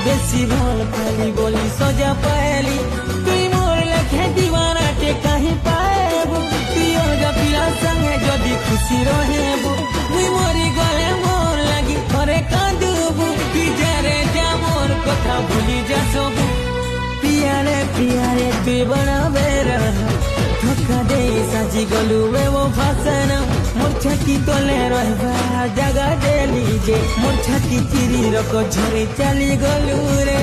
বেশি ভাল পালি বলি সজা পাইলি তুই মোর লেখে দিওয়ানাটে কাহি পাইবু তুই অলগা পিলা সঙ্গে যদি খুশি রহেবু মুই মরি গলে মোর লাগি ঘরে কাঁদবু তুই যারে যা মোর কথা ভুলি যা সবু পিয়ারে পিয়ারে তুই বড়াবে রহা ধোকা দে সাজি গলু वे वो फासना मोर छाती तले रहबा जगह देली जे मोर छाती चिरी रको झरे चली गलू रे।